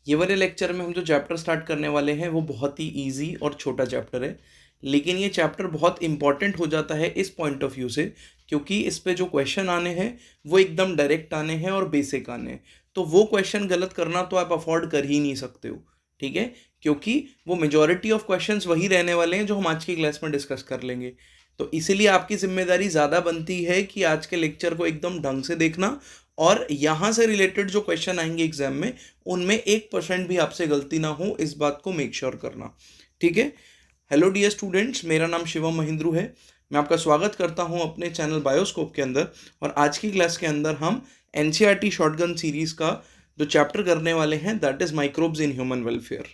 ये वाले लेक्चर में हम जो चैप्टर स्टार्ट करने वाले हैं वो बहुत ही इजी और छोटा चैप्टर है, लेकिन ये चैप्टर बहुत इंपॉर्टेंट हो जाता है इस पॉइंट ऑफ व्यू से, क्योंकि इस पे जो क्वेश्चन आने हैं वो एकदम डायरेक्ट आने हैं और बेसिक आने हैं। तो वो क्वेश्चन गलत करना तो आप अफोर्ड कर ही नहीं सकते हो, ठीक है, क्योंकि वो मेजॉरिटी ऑफ क्वेश्चंस वही रहने वाले हैं जो हम आज की क्लास में डिस्कस कर लेंगे। तो इसीलिए आपकी जिम्मेदारी ज़्यादा बनती है कि आज के लेक्चर को एकदम ढंग से देखना, और यहाँ से रिलेटेड जो क्वेश्चन आएंगे एग्जाम में उनमें 1% भी आपसे गलती ना हो, इस बात को मेक श्योर करना, ठीक है। हेलो डियर स्टूडेंट्स, मेरा नाम शिवम महिंद्रू है। मैं आपका स्वागत करता हूं अपने चैनल बायोस्कोप के अंदर। और आज की क्लास के अंदर हम एनसीईआरटी शॉटगन सीरीज का जो चैप्टर करने वाले हैं that is microbes in human welfare.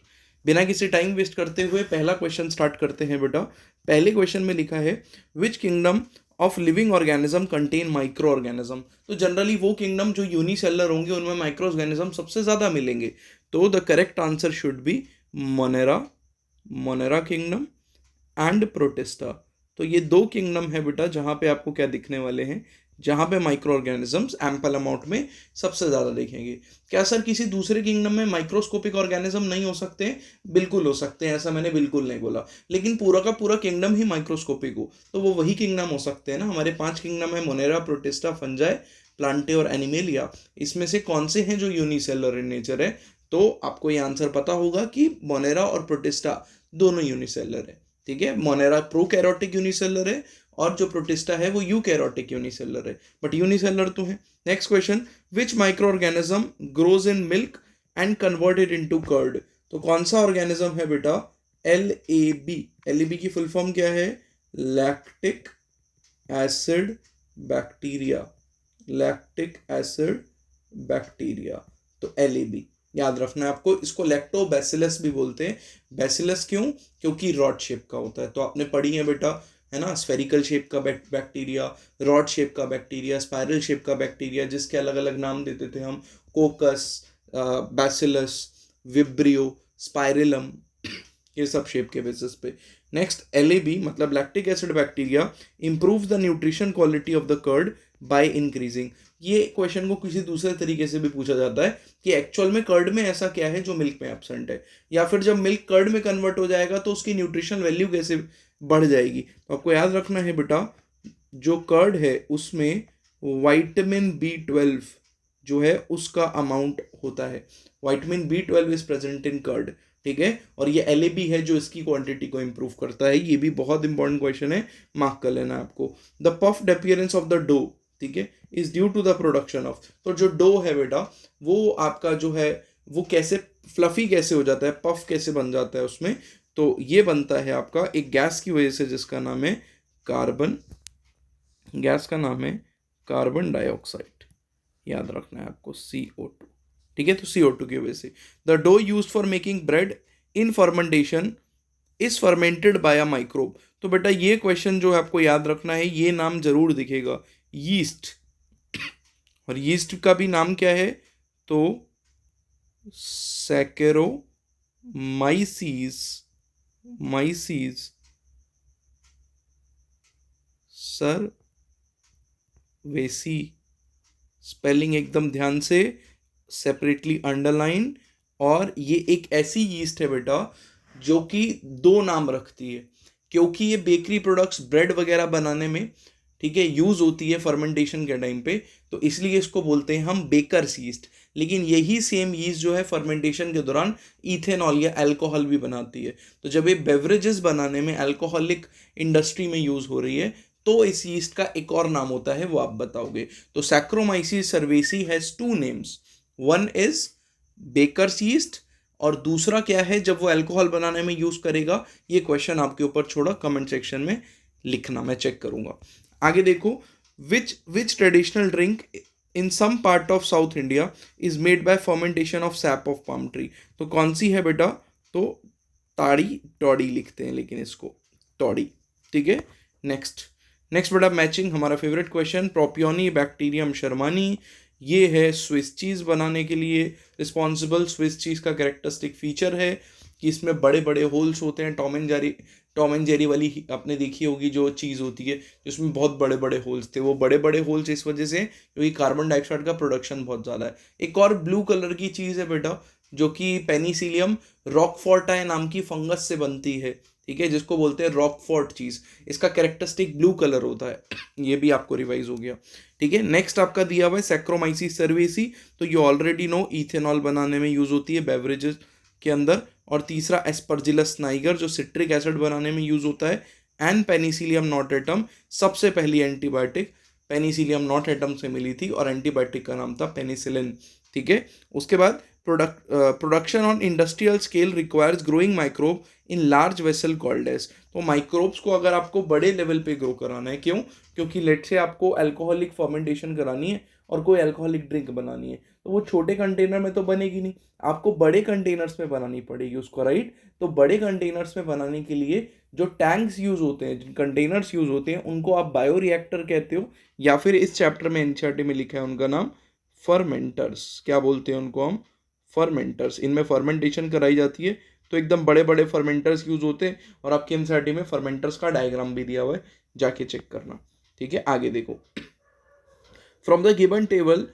बिना किसी टाइम वेस्ट करते हुए पहला क्वेश्चन स्टार्ट करते हैं बेटा। पहले क्वेश्चन में लिखा है which kingdom of living organism contain micro organism. तो जनरली वो किंगडम जो यूनिसेलर होंगे उनमें माइक्रो ऑर्गेनिज्म सबसे ज़्यादा मिलेंगे। तो the correct answer should be Monera kingdom and protista. तो ये दो किंगडम है बेटा जहाँ पे आपको क्या दिखने वाले हैं, जहाँ पे माइक्रो ऑर्गेनिजम्स एम्पल अमाउंट में सबसे ज़्यादा देखेंगे। क्या सर किसी दूसरे किंगडम में माइक्रोस्कोपिक ऑर्गेनिज्म नहीं हो सकते हैं? बिल्कुल हो सकते हैं, ऐसा मैंने बिल्कुल नहीं बोला, लेकिन पूरा का पूरा किंगडम ही माइक्रोस्कोपिक हो तो वो वही किंगडम हो सकते हैं ना। हमारे 5 किंगडम है, मोनेरा, प्रोटिस्टा, फंजाई, प्लांटे और एनिमेलिया। इसमें से कौन से हैं जो यूनिसेलर इन नेचर है? तो आपको ये आंसर पता होगा कि मोनेरा और प्रोटिस्टा दोनों यूनिसेलर है, ठीक है। मोनेरा प्रोकैरियोटिक यूनिसेलर है और जो प्रोटिस्टा है वो यूकैरियोटिक यूनिसेलर है, बट यूनिसेलर तो है। Next question, which micro organism grows in milk and converted into curd. तो कौन सा ऑर्गेनिज्म है बेटा? LAB। LAB की फुल फॉर्म क्या है? Lactic acid bacteria. Lactic acid bacteria. तो LAB याद रखना है आपको। इसको लैक्टोबैसिलस भी बोलते हैं। बैसिलस क्यों? क्योंकि रॉड शेप का होता है। तो आपने पढ़ी है बेटा, है ना, स्फेरिकल शेप का बैक्टीरिया, रॉड शेप का बैक्टीरिया, स्पाइरल शेप का बैक्टीरिया, जिसके अलग अलग नाम देते थे हम, कोकस, बैसिलस, विब्रियो, स्पाइरलम, ये सब शेप के बेसिस पे। नेक्स्ट, LAB मतलब lactic acid bacteria improve the nutrition quality of the curd by increasing. ये क्वेश्चन को किसी दूसरे तरीके से भी पूछा जाता है कि एक्चुअल में कर्ड में ऐसा क्या है जो मिल्क में एब्सेंट है, या फिर जब मिल्क कर्ड में कन्वर्ट हो जाएगा तो उसकी न्यूट्रिशन वैल्यू कैसे बढ़ जाएगी। तो आपको याद रखना है बेटा, जो कर्ड है उसमें विटामिन B12 जो है उसका अमाउंट होता है। Vitamin B12 is present in curd, ठीक है। और ये LAB है जो इसकी क्वांटिटी को इंप्रूव करता है। ये भी बहुत इंपॉर्टेंट क्वेश्चन है, मार्क कर लेना आपको। The puffed appearance of the dough, ठीक है, is due to the production of. तो जो डो है बेटा वो आपका जो है वो कैसे फ्लफी कैसे हो जाता है, पफ कैसे बन जाता है उसमें? तो ये बनता है आपका एक गैस की वजह से जिसका नाम है कार्बन। गैस का नाम है कार्बन डाइऑक्साइड। याद रखना है आपको, CO2, ठीक है। तो CO2 की वजह से the dough use for making bread in fermentation is fermented by a microbe. तो बेटा ये क्वेश्चन जो है आपको याद रखना है, ये नाम जरूर दिखेगा, यीस्ट। और यीस्ट का भी नाम क्या है? तो सैकेरोमाइसीस। माइसीस सर वेसी, स्पेलिंग एकदम ध्यान से, सेपरेटली अंडरलाइन। और ये एक ऐसी यीस्ट है बेटा जो कि 2 नाम रखती है, क्योंकि ये बेकरी प्रोडक्ट्स, ब्रेड वगैरह बनाने में, ठीक है, यूज होती है फर्मेंटेशन के टाइम पे, तो इसलिए इसको बोलते हैं हम बेकर्स यीस्ट। लेकिन यही सेम यीस्ट जो है फर्मेंटेशन के दौरान इथेनॉल या अल्कोहल भी बनाती है। तो जब ये बेवरेजेस बनाने में अल्कोहलिक इंडस्ट्री में यूज हो रही है तो इस यीस्ट का एक और नाम होता है, वो आप बताओगे। तो saccharomyces cerevisiae has 2 names, one is baker's yeast और दूसरा क्या है जब वो अल्कोहल बनाने में यूज करेगा। ये क्वेश्चन आपके ऊपर छोड़ा, कमेंट सेक्शन में लिखना, मैं चेक करूंगा। आगे देखो, which traditional drink in some part of south India is made by fermentation of sap of palm tree. तो कौन सी है बेटा? तो ताड़ी, टॉडी लिखते हैं लेकिन इसको टॉडी, ठीक है। नेक्स्ट बेटा मैचिंग, हमारा फेवरेट क्वेश्चन, प्रोपियोनी बैक्टीरियम शर्मानी, ये है स्विस चीज़ बनाने के लिए रिस्पॉन्सिबल। स्विस चीज़ का कैरेक्टरिस्टिक फीचर है कि इसमें बड़े बड़े होल्स होते हैं। टॉम एंड जेरी वाली आपने देखी होगी जो चीज़ होती है जिसमें बहुत बड़े बड़े होल्स थे, वो बड़े बड़े होल्स इस वजह से क्योंकि कार्बन डाइऑक्साइड का प्रोडक्शन बहुत ज़्यादा है। एक और ब्लू कलर की चीज़ है बेटा जो कि पेनिसिलियम रॉकफोर्टाई नाम की फंगस से बनती है, ठीक है, जिसको बोलते हैं रॉकफोर्ट चीज। इसका कैरेक्टरिस्टिक ब्लू कलर होता है। ये भी आपको रिवाइज हो गया, ठीक है। नेक्स्ट आपका दिया हुआ है सैक्रोमाइसिस सर्वेसी, तो ये ऑलरेडी नो इथेनॉल बनाने में यूज होती है बेवरेजेस के अंदर। और तीसरा एस्परजिलस नाइगर जो सिट्रिक एसिड बनाने में यूज होता है। एंड पेनिसिलियम नॉटेटम, सबसे पहली एंटीबायोटिक पेनिसिलियम नॉटेटम से मिली थी और एंटीबायोटिक का नाम था पेनिसिलिन, ठीक है। उसके बाद production on industrial scale requires growing microbe in large vessel called as. तो माइक्रोब्स को अगर आपको बड़े लेवल पे ग्रो कराना है, क्यों? क्योंकि लेट से आपको अल्कोहलिक फर्मेंटेशन करानी है और कोई अल्कोहलिक ड्रिंक बनानी है, तो वो छोटे कंटेनर में तो बनेगी नहीं, आपको बड़े कंटेनर्स में बनानी पड़ेगी उसको, राइट। तो बड़े कंटेनर्स में बनाने के लिए जो टैंक्स यूज होते हैं, कंटेनर्स यूज होते हैं, उनको आप बायोरिएक्टर कहते हो, या फिर इस चैप्टर में एनसीईआरटी में लिखा है उनका नाम फर्मेंटर्स। क्या बोलते हैं उनको हम? फर्मेंटर्स। इनमें फर्मेंटेशन कराई जाती है, तो एकदम बड़े बड़े फर्मेंटर्स यूज होते हैं। और आपके एनसीईआरटी में फर्मेंटर्स का डायग्राम भी दिया हुआ है, जाके चेक करना, ठीक है। आगे देखो, from the given table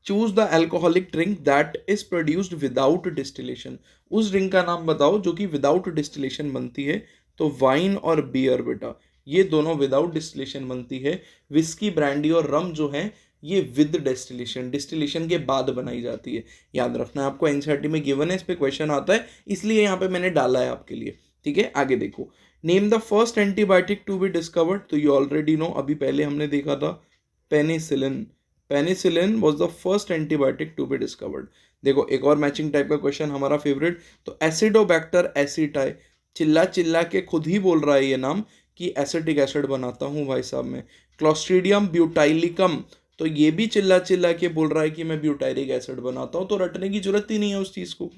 choose the alcoholic drink that is produced without distillation. उस ड्रिंक का नाम बताओ जो कि विदाउट डिस्टिलेशन बनती है। तो वाइन और बियर बेटा, ये दोनों विदाउट डिस्टिलेशन बनती है। विस्की, ब्रांडी और रम जो है ये विद डिस्टिलेशन, डिस्टिलेशन के बाद बनाई जाती है। याद रखना है, आपको एनसीईआरटी में गिवन है, इस पे क्वेश्चन आता है, इसलिए यहाँ पे मैंने डाला है आपके लिए, ठीक है। आगे देखो, name the first antibiotic to be discovered. तो यू ऑलरेडी नो, अभी पहले हमने देखा था penicillin. Penicillin was the first antibiotic to be discovered. देखो एक और मैचिंग टाइप का क्वेश्चन हमारा फेवरेट, तो एसिडोबैक्टर एसिटाई, चिल्ला चिल्ला के खुद ही बोल रहा है ये नाम कि एसिटिक एसिड बनाता हूँ भाई साहब मैं। क्लोस्ट्रीडियम ब्यूटाइलिकम, तो ये भी चिल्ला चिल्ला के बोल रहा है कि मैं ब्यूटाइलिक एसिड बनाता हूँ, तो रटने की जरूरत ही नहीं है उस चीज़ को।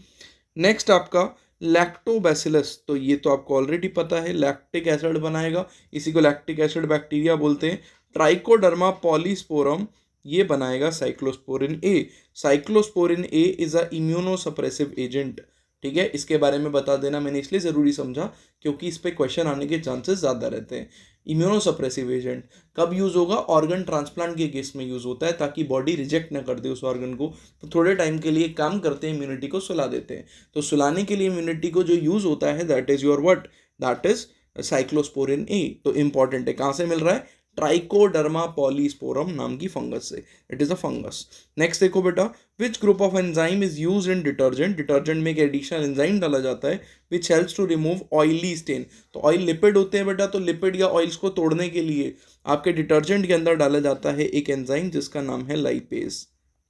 नेक्स्ट आपका लैक्टोबैसिलस, तो ये तो आपको ऑलरेडी पता है, लैक्टिक एसिड बनाएगा, इसी को लैक्टिक एसिड बैक्टीरिया बोलते हैं। ट्राइकोडर्मा पॉलीस्पोरम, ये बनाएगा cyclosporin A. Cyclosporin A is a immunosuppressive agent, ठीक है। इसके बारे में बता देना मैंने इसलिए ज़रूरी समझा क्योंकि इस पे क्वेश्चन आने के चांसेस ज़्यादा रहते हैं। इम्यूनोसप्रेसिव एजेंट कब यूज़ होगा? ऑर्गन ट्रांसप्लांट के केस में यूज़ होता है, ताकि बॉडी रिजेक्ट ना कर दे उस ऑर्गन को, तो थोड़े टाइम के लिए काम करते हैं, इम्यूनिटी को सुला देते हैं। तो सुलाने के लिए इम्यूनिटी को जो यूज़ होता है that is your what, that is cyclosporin A. तो इंपॉर्टेंट है, कहाँ से मिल रहा है? ट्राइकोडर्मा पॉलीस्पोरम नाम की फंगस से, it is a fungus. Next देखो बेटा, which group of enzyme is use in detergent. Detergent में एक एडिशनल एंजाइम डाला जाता है which helps to remove oily stain. तो ऑयल लिपिड होते हैं बेटा, तो लिपिड या ऑयल्स को तोड़ने के लिए आपके डिटर्जेंट के अंदर डाला जाता है एक एंजाइम जिसका नाम है लाइपेज।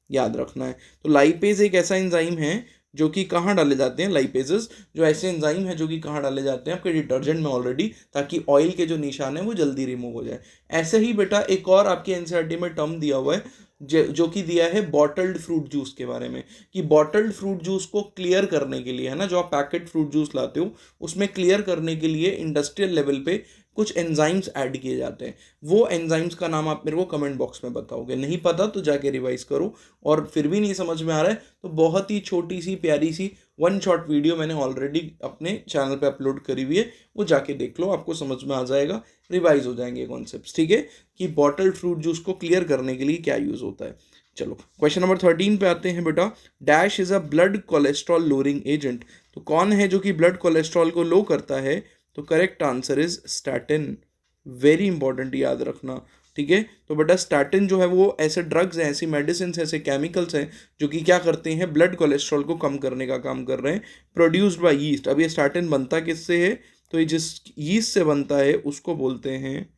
याद रखना है, तो लाइपेज एक ऐसा एंजाइम है जो कि कहाँ डाले जाते हैं, लाइपेजेस जो ऐसे एंजाइम है जो कि कहाँ डाले जाते हैं आपके डिटर्जेंट में ऑलरेडी, ताकि ऑयल के जो निशान है वो जल्दी रिमूव हो जाए। ऐसे ही बेटा एक और आपके एनसीईआरटी में टर्म दिया हुआ है जो कि दिया है बॉटल्ड फ्रूट जूस के बारे में, कि बॉटल्ड फ्रूट जूस को क्लियर करने के लिए, है ना, जो आप पैकेट फ्रूट जूस लाते हो उसमें क्लियर करने के लिए इंडस्ट्रियल लेवल पे कुछ एंजाइम्स ऐड किए जाते हैं। वो एंजाइम्स का नाम आप मेरे को कमेंट बॉक्स में बताओगे, नहीं पता तो जाके रिवाइज करो। और फिर भी नहीं समझ में आ रहा है तो बहुत ही छोटी सी प्यारी सी वन शॉट वीडियो मैंने ऑलरेडी अपने चैनल पे अपलोड करी हुई है, वो जाके देख लो, आपको समझ में आ जाएगा, रिवाइज हो जाएंगे कॉन्सेप्ट्स, ठीक है, कि बॉटल्ड फ्रूट जूस को क्लियर करने के लिए क्या यूज होता है। चलो क्वेश्चन नंबर 13 पे आते हैं बेटा। Dash is a blood cholesterol lowering agent. तो कौन है जो कि ब्लड कोलेस्ट्रॉल को लो करता है? तो correct answer is statin. Very important, याद रखना, ठीक है। तो बेटा स्टैटिन जो है वो ऐसे ड्रग्स हैं, ऐसी मेडिसिन ऐसे केमिकल्स हैं जो कि क्या करते हैं, ब्लड कोलेस्ट्रॉल को कम करने का काम कर रहे हैं, प्रोड्यूस्ड बाय यीस्ट। अब ये स्टैटिन बनता किससे है? तो ये जिस यीस्ट से बनता है उसको बोलते हैं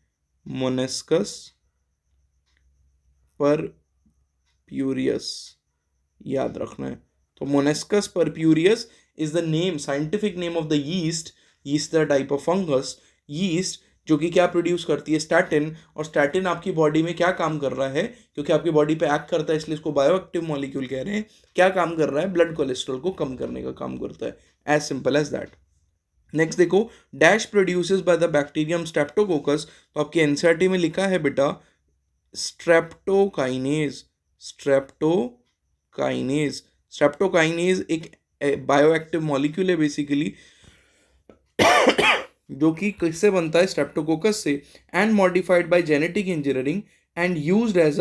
मोनेस्कस परप्यूरियस, याद रखना है। तो मोनेस्कस purpureus is the name, scientific name of the yeast. Yeast the type of fungus, yeast जो कि क्या प्रोड्यूस करती है, स्टैटिन। और स्टैटिन आपकी बॉडी में क्या काम कर रहा है, क्योंकि आपकी बॉडी पे एक्ट करता है इसलिए इसको बायोएक्टिव मॉलिक्यूल कह रहे हैं। क्या काम कर रहा है? ब्लड कोलेस्ट्रॉल को कम करने का काम करता है, as simple as that. Next देखो, dash produces by the bacterium streptococcus. तो आपके एनसीईआरटी में लिखा है बेटा स्ट्रेप्टोकाइनेज। स्ट्रेप्टोकाइनेज, स्ट्रेप्टोकाइनेज एक बायोएक्टिव मॉलिक्यूल है बेसिकली, जो कि किससे बनता है? स्ट्रेप्टोकोकस से। And modified by genetic engineering and used as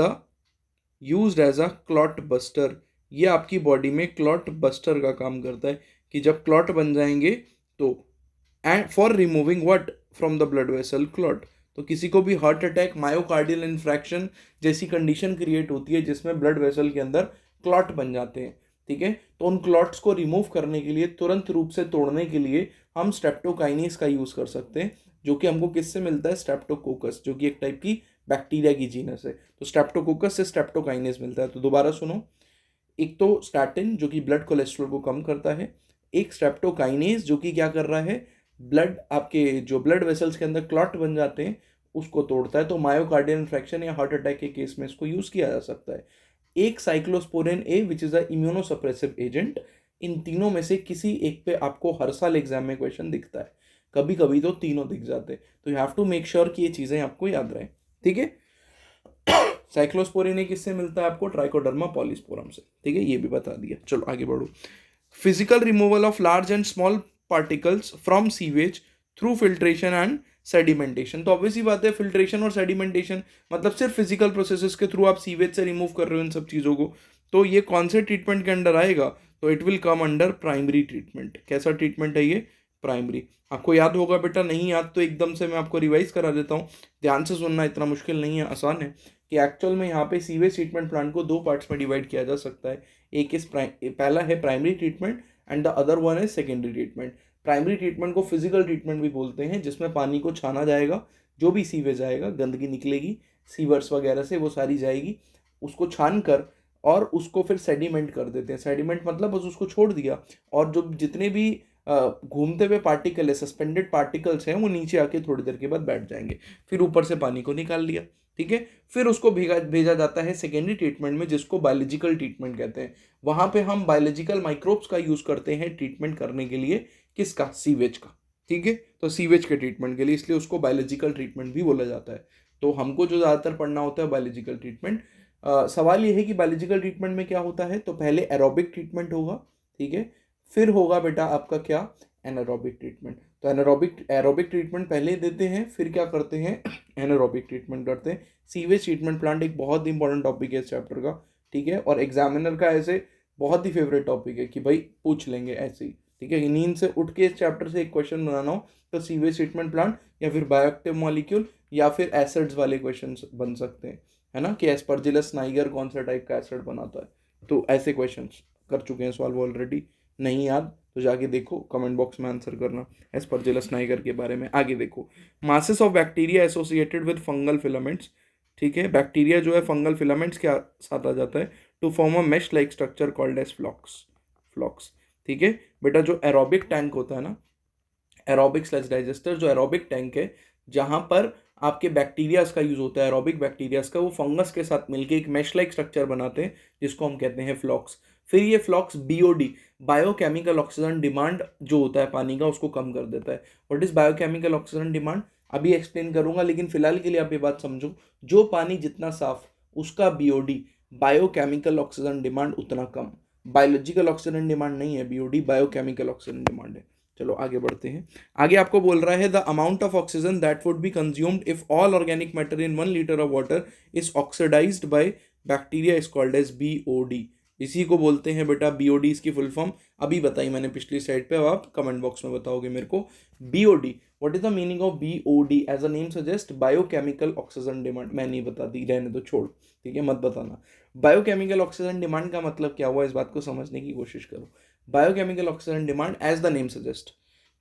a clot buster. ये आपकी बॉडी में क्लॉट बस्टर का काम करता है कि जब क्लॉट बन जाएंगे तो, and for removing what from the blood vessel clot, तो किसी को भी हार्ट अटैक, मायोकार्डियल इन्फ्रैक्शन जैसी कंडीशन क्रिएट होती है जिसमें ब्लड वेसल के अंदर क्लॉट बन जाते हैं, ठीक है, तो उन क्लॉट्स को रिमूव करने के लिए, तुरंत रूप से तोड़ने के लिए हम स्ट्रेप्टोकाइनेस का यूज़ कर सकते हैं, जो कि हमको किससे मिलता है, स्ट्रेप्टोकोकस, जो कि एक टाइप की बैक्टीरिया की जीनस है। तो स्ट्रेप्टोकोकस से स्ट्रेप्टोकाइनेस मिलता है। तो दोबारा सुनो, एक तो स्टैटिन जो कि ब्लड कोलेस्ट्रॉल को कम करता है, एक स्ट्रेप्टोकाइनेस जो कि क्या कर रहा है, ब्लड, आपके जो ब्लड वेसल्स के अंदर क्लॉट बन जाते हैं उसको तोड़ता है। तो मायोकार्डियल इन्फेक्शन या हार्ट अटैक के केस में इसको यूज़ किया जा सकता है। एक cyclosporin A which is a immunosuppressive agent. इन तीनों में से किसी एक पे आपको हर साल एग्जाम में क्वेश्चन दिखता है, कभी कभी तो तीनों दिख जाते हैं। तो you have to make sure कि ये चीज़ें आपको याद रहें, ठीक है। साइक्लोस्पोरिन किससे मिलता है आपको, ट्राइकोडर्मा पॉलीस्पोरम से, ठीक है, ये भी बता दिया। चलो आगे बढ़ो। Physical removal of large and small particles from sewage through filtration and sedimentation. तो ऑब्वियसली बात है, फिल्ट्रेशन और सेडिमेंटेशन मतलब सिर्फ फिजिकल प्रोसेसेस के थ्रू आप सीवेज से रिमूव कर रहे हो इन सब चीज़ों को। तो ये कौन से ट्रीटमेंट के अंडर आएगा, तो it will come under primary treatment. कैसा ट्रीटमेंट है ये, प्राइमरी। आपको याद होगा बेटा, नहीं याद तो एकदम से मैं आपको रिवाइज करा देता हूँ, ध्यान से सुनना, इतना मुश्किल नहीं है, आसान है। कि एक्चुअल में यहाँ पे सीवेज ट्रीटमेंट प्लांट को दो पार्ट्स में डिवाइड किया जा सकता है। एक पहला है primary treatment and the other one है सेकेंडरी ट्रीटमेंट। प्राइमरी ट्रीटमेंट को फिजिकल ट्रीटमेंट भी बोलते हैं, जिसमें पानी को छाना जाएगा, जो भी सीवेज आएगा, गंदगी निकलेगी सीवर्स वगैरह से, वो सारी जाएगी, उसको छान कर और उसको फिर सेडिमेंट कर देते हैं। सेडिमेंट मतलब बस उसको छोड़ दिया, और जो जितने भी घूमते हुए पार्टिकल है, सस्पेंडेड पार्टिकल्स हैं, वो नीचे आके थोड़ी देर के बाद बैठ जाएंगे, फिर ऊपर से पानी को निकाल लिया, ठीक है। फिर उसको भेजा जाता है सेकेंडरी ट्रीटमेंट में, जिसको बायोलॉजिकल ट्रीटमेंट कहते हैं। वहाँ पे हम बायोलॉजिकल माइक्रोब्स का यूज़ करते हैं ट्रीटमेंट करने के लिए, किसका, सीवेज का, ठीक है। तो सीवेज के ट्रीटमेंट के लिए, इसलिए उसको बायोलॉजिकल ट्रीटमेंट भी बोला जाता है। तो हमको जो ज़्यादातर पढ़ना होता है बायोलॉजिकल ट्रीटमेंट। सवाल ये है कि बायोलॉजिकल ट्रीटमेंट में क्या होता है, तो पहले एरोबिक ट्रीटमेंट होगा, ठीक है, फिर होगा बेटा आपका क्या, एनारोबिक ट्रीटमेंट। तो एरोबिक ट्रीटमेंट पहले देते हैं, फिर क्या करते हैं, एनारोबिक ट्रीटमेंट करते हैं। सीवेज ट्रीटमेंट प्लांट एक बहुत ही इंपॉर्टेंट टॉपिक है इस चैप्टर का, ठीक है, और एग्जामिनर का ऐसे बहुत ही फेवरेट टॉपिक है कि भाई पूछ लेंगे ऐसे ही, ठीक है। नींद से उठ के इस चैप्टर से एक क्वेश्चन बनाना हो तो सीवेज ट्रीटमेंट प्लांट या फिर बायोएक्टिव मॉलिक्यूल या फिर एसिड्स वाले क्वेश्चन बन सकते हैं, है ना, कि एस्परजिलस नाइगर कौन सा टाइप का एसिड बनाता है। तो ऐसे क्वेश्चन कर चुके हैं सॉल्व ऑलरेडी, नहीं याद तो जाके देखो, कमेंट बॉक्स में आंसर करना एस्परजिलस नाइगर के बारे में। आगे देखो, masses of bacteria associated with fungal filaments, ठीक है, बैक्टीरिया जो है फंगल फिलामेंट्स के साथ आ जाता है to form a mesh like structure called as flocs, ठीक है बेटा। जो एरोबिक टैंक होता है ना, एरोबिक स्लैश डाइजेस्टर, जो एरोबिक टैंक है जहाँ पर आपके बैक्टीरियाज का यूज होता है, एरोबिक बैक्टीरियाज का, वो फंगस के साथ मिलकर एक मैश लाइक स्ट्रक्चर बनाते हैं जिसको हम कहते हैं फ्लॉक्स। फिर ये फ्लॉक्स बीओडी, बायोकेमिकल ऑक्सीजन डिमांड जो होता है पानी का, उसको कम कर देता है। What is biochemical oxygen demand, अभी एक्सप्लेन करूंगा, लेकिन फिलहाल के लिए आप ये बात समझो, जो पानी जितना साफ उसका बीओडी, बायोकेमिकल ऑक्सीजन डिमांड उतना कम। बायोलॉजिकल ऑक्सीजन डिमांड नहीं है बीओडी, बायोकेमिकल ऑक्सीजन डिमांड है। चलो आगे बढ़ते हैं। आगे आपको बोल रहा है the amount of oxygen that would be consumed if all organic matter in 1 litre of water is oxidised by bacteria is called as BOD. इसी को बोलते हैं बेटा बीओडी, इसकी फुल फॉर्म अभी बताई मैंने पिछली स्लाइड पे, अब आप कमेंट बॉक्स में बताओगे मेरे को। BOD, what is the meaning of BOD, as a name suggest biochemical oxygen demand. मैं नहीं बता दी, रहने दो, छोड़, ठीक है, मत बताना। बायोकेमिकल ऑक्सीजन डिमांड का मतलब क्या हुआ, इस बात को समझने की कोशिश करो। Biochemical oxygen demand as the name suggest,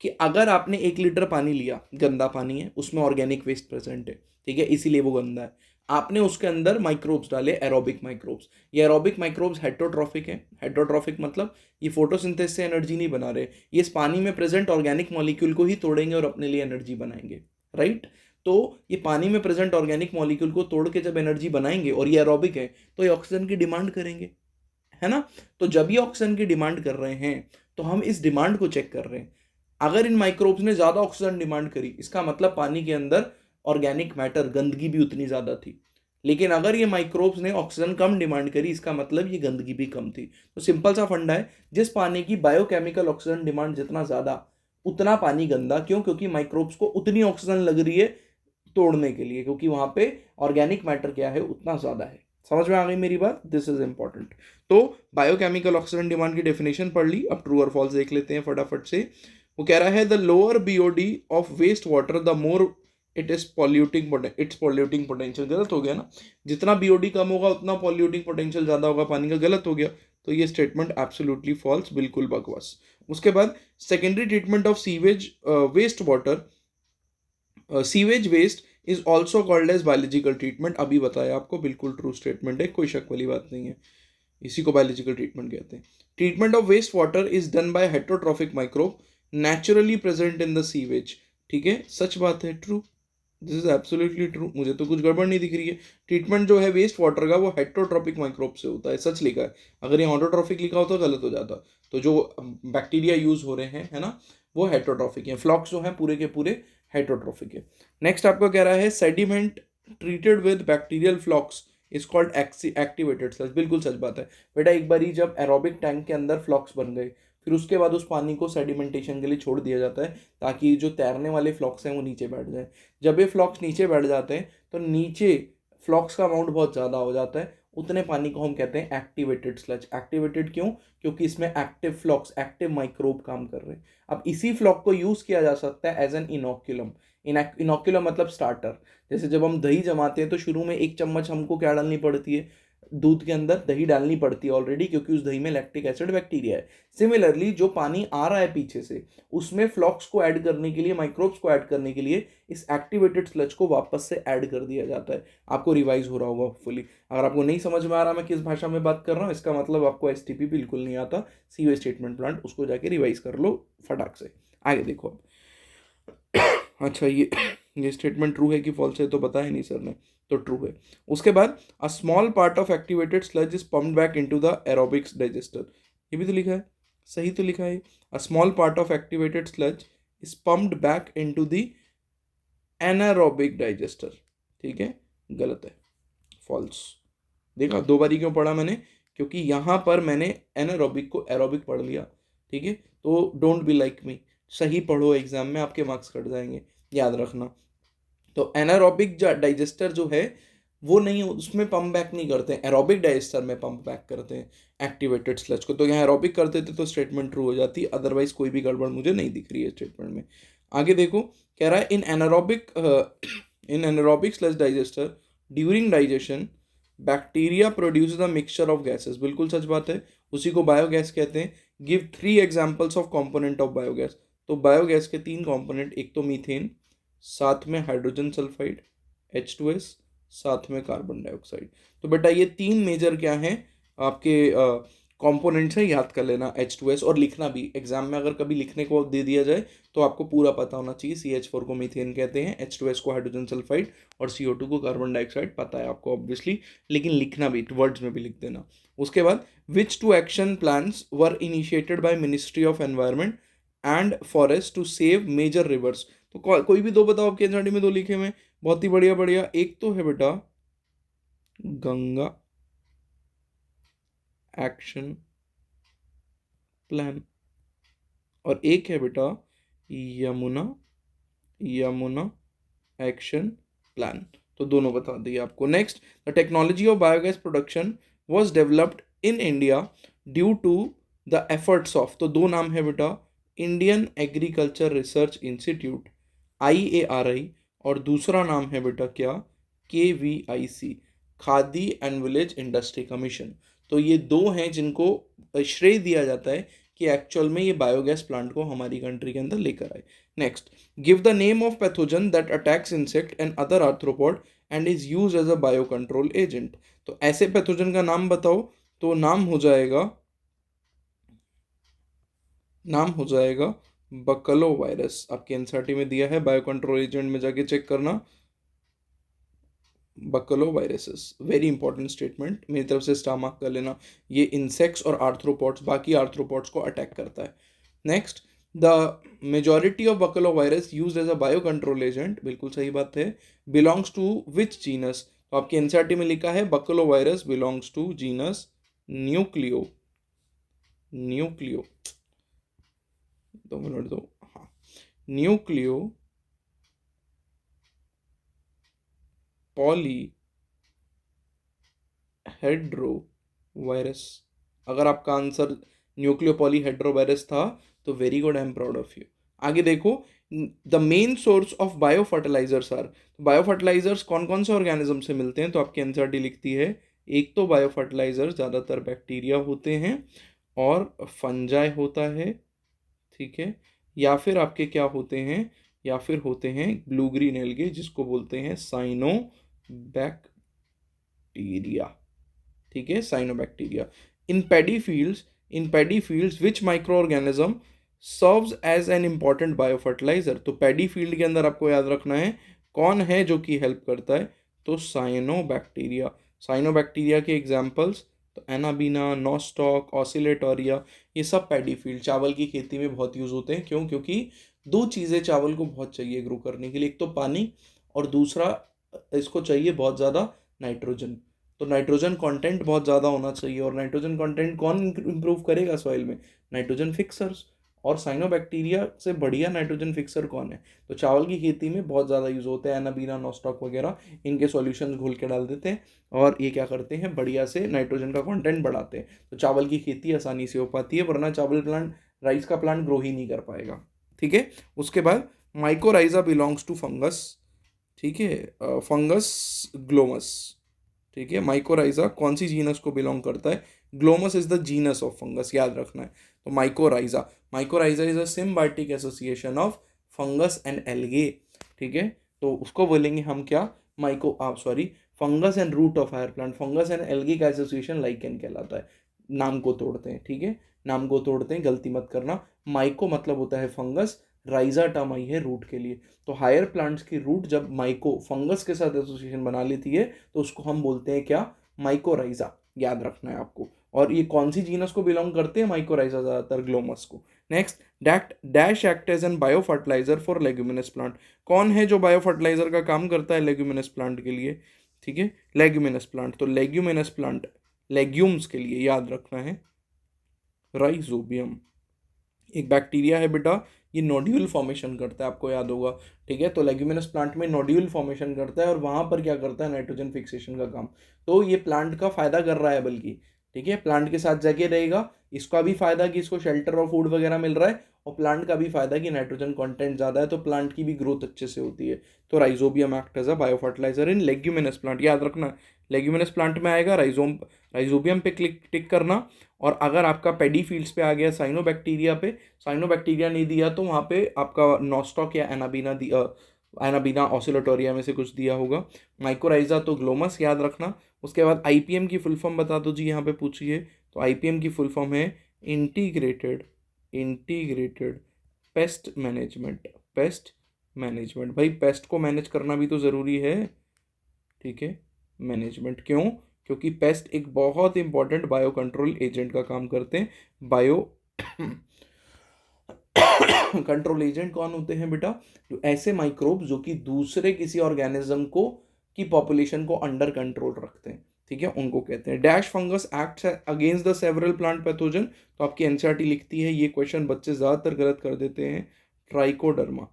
कि अगर आपने 1 लीटर पानी लिया, गंदा पानी है, उसमें ऑर्गेनिक वेस्ट प्रेजेंट है, ठीक है, इसीलिए वो गंदा है, आपने उसके अंदर माइक्रोब्स डाले, एरोबिक माइक्रोब्स। ये एरोबिक माइक्रोब्स हेटरोट्रॉफिक है। हेटरोट्रॉफिक मतलब ये फोटोसिंथेसिस से एनर्जी नहीं बना रहे, ये इस पानी में प्रेजेंट ऑर्गेनिक मॉलिक्यूल को ही तोड़ेंगे और अपने लिए एनर्जी बनाएंगे, राइट। तो ये पानी में प्रेजेंट ऑर्गेनिक मॉलिक्यूल को तोड़ के जब एनर्जी बनाएंगे और ये एरोबिक है, तो ये ऑक्सीजन की डिमांड करेंगे, है ना। तो जब ये ऑक्सीजन की डिमांड कर रहे हैं तो हम इस डिमांड को चेक कर रहे हैं। अगर इन माइक्रोब्स ने ज्यादा ऑक्सीजन डिमांड करी, इसका मतलब पानी के अंदर ऑर्गेनिक मैटर, गंदगी भी उतनी ज्यादा थी। लेकिन अगर ये माइक्रोब्स ने ऑक्सीजन कम डिमांड करी, इसका मतलब ये गंदगी भी कम थी। तो सिंपल सा फंडा है, जिस पानी की बायोकेमिकल ऑक्सीजन डिमांड जितना ज्यादा, उतना पानी गंदा। क्यों, क्योंकि माइक्रोब्स को उतनी ऑक्सीजन लग रही है तोड़ने के लिए, क्योंकि वहां पे ऑर्गेनिक मैटर क्या है, उतना ज्यादा है, समझ में आ गई मेरी बात? This is important. तो बायोकेमिकल ऑक्सीजन डिमांड की डेफिनेशन पढ़ ली, अब ट्रू और फॉल्स देख लेते हैं फटाफट से। वो कह रहा है the lower BOD of waste water the more it is polluting, its polluting potential. गलत हो गया ना, जितना बीओडी कम होगा उतना पॉल्यूटिंग पोटेंशियल ज्यादा होगा पानी का, गलत हो गया। तो ये स्टेटमेंट एब्सोल्युटली फॉल्स, बिल्कुल बकवास। उसके बाद secondary treatment of sewage waste water, sewage waste is also called as biological treatment. अभी बताया आपको, बिल्कुल ट्रू स्टेटमेंट है, कोई शक वाली बात नहीं है, इसी को बायोलॉजिकल ट्रीटमेंट कहते हैं। Treatment of waste water is done by heterotrophic microbe naturally present in the sewage. ठीक है, सच बात है, true, this is absolutely true, मुझे तो कुछ गड़बड़ नहीं दिख रही है। ट्रीटमेंट जो है वेस्ट वाटर का वो हेटरोट्रॉपिक माइक्रोब से होता है, सच लिखा है। अगर ये ऑटोट्रॉफिक लिखा होता गलत हो जाता। तो जो बैक्टीरिया यूज हो रहे हैं, है ना, वो हेटरोट्रॉफिक है, फ्लॉक्स जो है पूरे के पूरे हेटरोट्रॉफिक है। नेक्स्ट आपको कह रहा है sediment treated with bacterial flocs is called activated sludge. बिल्कुल सच बात है बेटा, एक बार जब एरोबिक टैंक के अंदर फ्लॉक्स बन गए, फिर उसके बाद उस पानी को सेडिमेंटेशन के लिए छोड़ दिया जाता है ताकि जो तैरने वाले फ्लॉक्स हैं वो नीचे बैठ जाए। जब ये फ्लॉक्स नीचे बैठ जाते हैं तो नीचे फ्लॉक्स का अमाउंट बहुत ज़्यादा हो जाता है, उतने पानी को हम कहते हैं एक्टिवेटेड स्लज। एक्टिवेटेड क्यों? क्योंकि इसमें एक्टिव फ्लॉक्स, एक्टिव माइक्रोब काम कर रहे हैं। अब इसी फ्लॉक को यूज़ किया जा सकता है एज एन इनोक्यूलम। इनोक्यूलम मतलब स्टार्टर। जैसे जब हम दही जमाते हैं तो शुरू में 1 चम्मच हमको क्या डालनी पड़ती है, दूध के अंदर दही डालनी पड़ती है ऑलरेडी, क्योंकि उस दही में लैक्टिक एसिड बैक्टीरिया है। सिमिलरली जो पानी आ रहा है पीछे से, उसमें फ्लॉक्स को ऐड करने के लिए, माइक्रोब्स को ऐड करने के लिए इस एक्टिवेटेड स्लज को वापस से ऐड कर दिया जाता है। आपको रिवाइज हो रहा होगा फुली। अगर आपको नहीं समझ में आ रहा मैं किस भाषा में बात कर रहा हूँ, इसका मतलब आपको एसटीपी बिल्कुल नहीं आता, सीवेज ट्रीटमेंट प्लांट, उसको जाके रिवाइज कर लो फटाक से। आगे देखो अब। अच्छा, ये स्टेटमेंट ट्रू है कि फॉल्स है तो बताया नहीं सर ने, तो ट्रू है। उसके बाद a small part of activated sludge is pumped back into the aerobics digester. ये भी तो लिखा है, सही तो लिखा है। A small part of activated sludge is pumped back into the anaerobic digester. ठीक है, गलत है, फॉल्स। देखा दो बारी क्यों पढ़ा मैंने? क्योंकि यहाँ पर मैंने एनारोबिक को एरोबिक पढ़ लिया। ठीक है, तो डोंट बी लाइक मी, सही पढ़ो, एग्जाम में आपके मार्क्स कट जाएंगे, याद रखना। तो एनारोबिक डाइजेस्टर जो है वो नहीं, उसमें पंप बैक नहीं करते हैं, एरोबिक डाइजेस्टर में पंप बैक करते हैं एक्टिवेटेड स्लज को। तो यहाँ एरोबिक करते थे तो स्टेटमेंट ट्रू हो जाती, अदरवाइज कोई भी गड़बड़ मुझे नहीं दिख रही है स्टेटमेंट में। आगे देखो, कह रहा है इन anaerobic sludge digester during digestion bacteria produce the mixture of gases. बिल्कुल सच बात है, उसी को बायोगैस कहते हैं। Give 3 examples of component of biogas. तो बायोगैस के 3 कॉम्पोनेंट, एक तो मीथेन, साथ में हाइड्रोजन सल्फाइड H2S, साथ में कार्बन डाइऑक्साइड। तो बेटा ये 3 मेजर क्या हैं आपके कंपोनेंट्स हैं, याद कर लेना H2S। और लिखना भी, एग्जाम में अगर कभी लिखने को दे दिया जाए तो आपको पूरा पता होना चाहिए। CH4 को मीथेन कहते हैं, H2S को हाइड्रोजन सल्फाइड, और CO2 को कार्बन डाइऑक्साइड। पता है आपको ऑब्वियसली, लेकिन लिखना भी, वर्ड्स में भी लिख देना। उसके बाद which 2 action plans were initiated by ministry of environment and forest to save major rivers. तो कोई भी दो बताओ, आपके एनसीईआरटी में 2 लिखे हुए हैं, बहुत ही बढ़िया बढ़िया। एक तो है बेटा गंगा एक्शन प्लान, और एक है बेटा यमुना यमुना एक्शन प्लान। तो दोनों बता दिए आपको। Next, the technology of biogas production was developed in India due to the efforts of, तो 2 नाम है बेटा, Indian agriculture research institute IARI, और दूसरा नाम है बेटा क्या, KVIC, khadi and village industry commission. तो ये 2 हैं जिनको श्रेय दिया जाता है कि एक्चुअल में ये बायोगैस प्लांट को हमारी कंट्री के अंदर लेकर आए। Next, give the name of pathogen that attacks insect and other arthropod and is use as a bio control agent. तो ऐसे पैथोजन का नाम बताओ। तो नाम हो जाएगा बकलो वायरस। आपके एनसीईआरटी में दिया है, बायो कंट्रोल एजेंट में जाके चेक करना, बकलो वायरसेस। वेरी इंपॉर्टेंट स्टेटमेंट, मेरी तरफ से स्टार मार्क कर लेना। ये इंसेक्ट्स और आर्थ्रोपॉड्स, बाकी आर्थ्रोपॉड्स को अटैक करता है। Next, the majority of baculo virus use as a bio control agent, बिल्कुल सही बात है। बिलोंग्स टू विच जीनस, तो आपके एनसीईआरटी में लिखा है baculo virus belongs to genus nucleo. Nucleo, 2 minute दो, हाँ, न्यूक्लियो पॉली हेड्रोवायरस। अगर आपका आंसर न्यूक्लियोपॉलीहेड्रोवायरस था तो very good, I am proud of you. आगे देखो, the main source of bio fertilisers are. Bio fertilisers कौन कौन से ऑर्गेनिज्म से मिलते हैं? तो आपकी एनसीईआरटी लिखती है, एक तो बायो फर्टिलाइजर्स ज़्यादातर बैक्टीरिया होते हैं और फंजाई होता है, ठीक है, या फिर आपके क्या होते हैं, या फिर होते हैं ब्लू ग्रीन एल्गे जिसको बोलते हैं साइनोबैक्टीरिया, ठीक है, cyanobacteria. In paddy fields which micro organism serves as an important bio fertiliser. तो पैडी फील्ड के अंदर आपको याद रखना है कौन है जो कि हेल्प करता है, तो साइनोबैक्टीरिया। साइनोबैक्टीरिया के एग्जाम्पल्स तो एनाबीना, नॉस्टॉक, ऑसिलेटोरिया, ये सब पैडी फील्ड चावल की खेती में बहुत यूज होते हैं। क्यों? क्योंकि दो चीज़ें चावल को बहुत चाहिए ग्रो करने के लिए, एक तो पानी और दूसरा इसको चाहिए बहुत ज़्यादा नाइट्रोजन। तो नाइट्रोजन कंटेंट बहुत ज़्यादा होना चाहिए, और नाइट्रोजन कंटेंट कौन इंप्रूव करेगा सॉइल में? Nitrogen fixers. और साइनोबैक्टीरिया से बढ़िया नाइट्रोजन फिक्सर कौन है? तो चावल की खेती में बहुत ज़्यादा यूज़ होते हैं एनाबीना, नॉस्टॉक वगैरह, इनके सॉल्यूशंस घोल के डाल देते हैं और ये क्या करते हैं, बढ़िया से नाइट्रोजन का कंटेंट बढ़ाते हैं। तो चावल की खेती आसानी से हो पाती है, वरना चावल प्लांट, राइस का प्लांट ग्रो ही नहीं कर पाएगा, ठीक है। उसके बाद माइकोराइजा बिलोंग्स टू फंगस, ठीक है, फंगस ग्लोमस, ठीक है। माइकोराइजा कौन सी जीनस को बिलोंग करता है? Glomus is the genus of fungus, याद रखना है। तो mycorrhiza is a symbiotic association of fungus and algae, ठीक है। तो उसको बोलेंगे हम क्या, fungus and root of higher plant. Fungus and algae का एसोसिएशन लाइकेन कहलाता है। नाम को तोड़ते हैं, ठीक है, नाम को तोड़ते हैं, गलती मत करना। माइको मतलब होता है फंगस, राइजा टर्म आई है रूट के लिए। तो हायर प्लांट्स की रूट जब माइको फंगस के साथ एसोसिएशन बना लेती है तो उसको हम बोलते हैं क्या, माइकोराइजा, याद रखना है आपको। और ये कौन सी जीनस को बिलोंग करते हैं? माइकोराइजा, ज़्यादातर ग्लोमस को। Next, dash act as an bio fertiliser for leguminous plant. कौन है जो बायो फर्टिलाइजर का काम करता है लेग्यूमिनस प्लांट के लिए? ठीक है, लेग्यूमिनस प्लांट। तो लेग्यूमिनस प्लांट, लेग्यूम्स के लिए याद रखना है राइजोबियम। एक बैक्टीरिया है बेटा, ये नोड्यूल फॉर्मेशन करता है, आपको याद होगा, ठीक है। तो लेग्यूमिनस प्लांट में नोड्यूल फॉर्मेशन करता है और वहाँ पर क्या करता है, नाइट्रोजन फिक्सेशन का काम। तो ये प्लांट का फायदा कर रहा है, बल्कि ठीक है, प्लांट के साथ जगह रहेगा, इसका भी फायदा कि इसको शेल्टर और फूड वगैरह मिल रहा है, और प्लांट का भी फायदा कि नाइट्रोजन कंटेंट ज़्यादा है तो प्लांट की भी ग्रोथ अच्छे से होती है। तो rhizobium act as a bio fertiliser in leguminous plant, याद रखना लेग्यूमिनस प्लांट में आएगा राइजोबियम पे टिक करना। और अगर आपका पेडी फील्ड्स पे आ गया साइनोबैक्टीरिया पे, साइनोबैक्टीरिया नहीं दिया तो वहाँ पे आपका नॉस्टॉक या एनाबीना ऑसिलेटोरिया में से कुछ दिया होगा। माइकोराइजा तो ग्लोमस, याद रखना। उसके बाद आईपीएम की फुल फॉर्म बता दो जी, यहाँ पे पूछिए। तो आईपीएम की फुल फॉर्म है इंटीग्रेटेड पेस्ट मैनेजमेंट। भाई पेस्ट को मैनेज करना भी तो ज़रूरी है, ठीक है, मैनेजमेंट। क्यों? क्योंकि पेस्ट एक बहुत इंपॉर्टेंट बायो कंट्रोल एजेंट का काम करते हैं। बायो कंट्रोल एजेंट कौन होते हैं बेटा? तो ऐसे माइक्रोब जो कि दूसरे किसी ऑर्गेनिज्म को की पॉपुलेशन को अंडर कंट्रोल रखते हैं, ठीक है, उनको कहते हैं। Dash fungus acts against the several plant pathogen. तो आपकी एनसीईआरटी लिखती है, ये क्वेश्चन बच्चे ज़्यादातर गलत कर देते हैं। ट्राइकोडर्मा,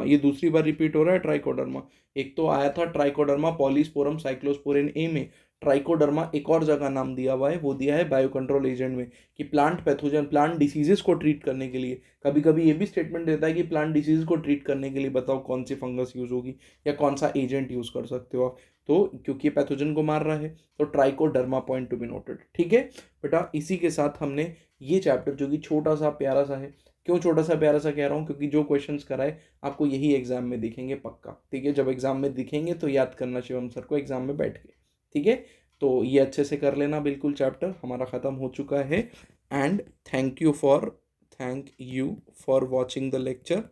ये दूसरी बार रिपीट हो रहा है ट्राइकोडर्मा। एक तो आया था ट्राइकोडर्मा पॉलीस्पोरम साइक्लोस्पोरिन ए में, ट्राइकोडर्मा एक और जगह नाम दिया हुआ है, वो दिया है बायो कंट्रोल एजेंट में, कि प्लांट पैथोजन, प्लांट डिसीजेस को ट्रीट करने के लिए। कभी कभी ये भी स्टेटमेंट देता है कि प्लांट डिसीज को ट्रीट करने के लिए बताओ कौन सी फंगस यूज होगी या कौन सा एजेंट यूज कर सकते हो आप। तो क्योंकि पैथोजन को मार रहा है, तो trichoderma, point to be noted, ठीक है बेटा। इसी के साथ हमने ये चैप्टर, जो कि छोटा सा प्यारा सा है, क्यों छोटा सा प्यारा सा कह रहा हूँ, क्योंकि जो क्वेश्चंस कराए आपको यही एग्जाम में दिखेंगे पक्का, ठीक है। जब एग्जाम में दिखेंगे तो याद करना शिवम सर को एग्जाम में बैठ के, ठीक है। तो ये अच्छे से कर लेना, बिल्कुल चैप्टर हमारा ख़त्म हो चुका है। And thank you for watching the lecture,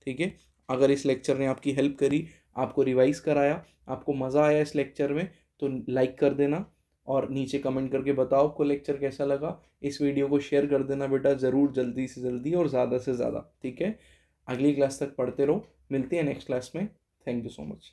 ठीक है। अगर इस लेक्चर ने आपकी हेल्प करी, आपको रिवाइज कराया, आपको मज़ा आया इस लेक्चर में, तो लाइक कर देना और नीचे कमेंट करके बताओ आपको लेक्चर कैसा लगा। इस वीडियो को शेयर कर देना बेटा ज़रूर, जल्दी से जल्दी और ज़्यादा से ज़्यादा, ठीक है। अगली क्लास तक पढ़ते रहो, मिलते हैं नेक्स्ट क्लास में। Thank you so much.